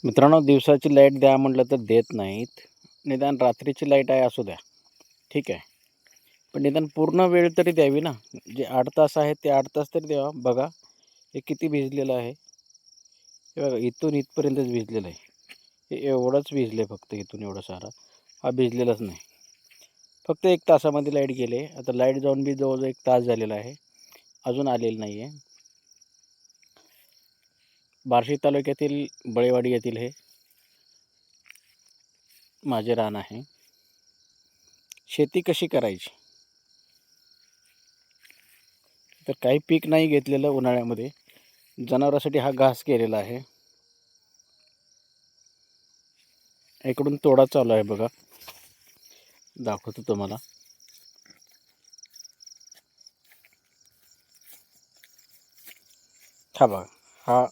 मित्रांनो, दिवसाची लाईट द्या म्हटलं तर देत नाहीत. निदान रात्रीची लाईट आहे असू द्या, ठीक आहे. पण निदान पूर्ण वेळ तरी द्यावी ना. जे 8 तास आहेत ते 8 तास तरी द्यावा. बघा, हे किती भिजलेलं आहे. हे बघा, इथून इथपर्यंतच भिजलेलं आहे. हे एवढंच भिजलं आहे, फक्त इथून एवढं सारं. हा भिजलेलाच नाही. फक्त 1 तासामध्ये लाईट गेले. आता लाईट जाऊन बी जवळजवळ 1 तास झालेला आहे. अजून आलेलं नाही आहे. बार्शी तालुक्यातील बळेवाडी येथील हे माझे रान आहे. शेती कशी करायची? तर काही पीक नाही घेतलेलं उन्हाळ्यामध्ये. जनावरांसाठी हा घास केलेला आहे. इकडून तोडा चालू आहे बघा, दाखवतो तुम्हाला. हा बघा, हा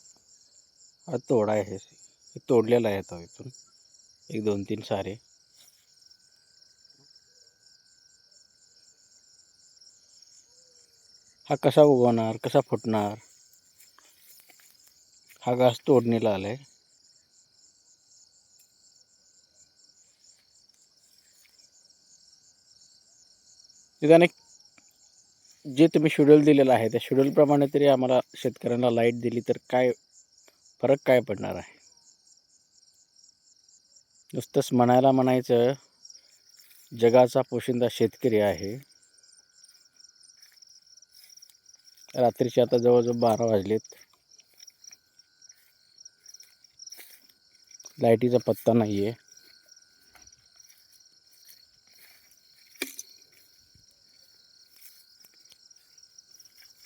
हा तोडा आहे. हे तोडलेला आहे आता इथून 1 2 3 सारे. हा कसा उगवणार, कसा फुटणार? हा घास तोडणीला आलाय. निदान एक जे तुम्ही शेड्यूल दिलेलं आहे त्या शेड्यूलप्रमाणे तरी आम्हाला शेतकऱ्यांना लाईट दिली तर काय फरक काय पडणार आहे? नुसतंच म्हणायचं जगाचा पोशिंदा शेतकरी आहे. रात्रीचे आता जवळजवळ 12 वाजलेत. लाईटीचा पत्ता नाही आहे.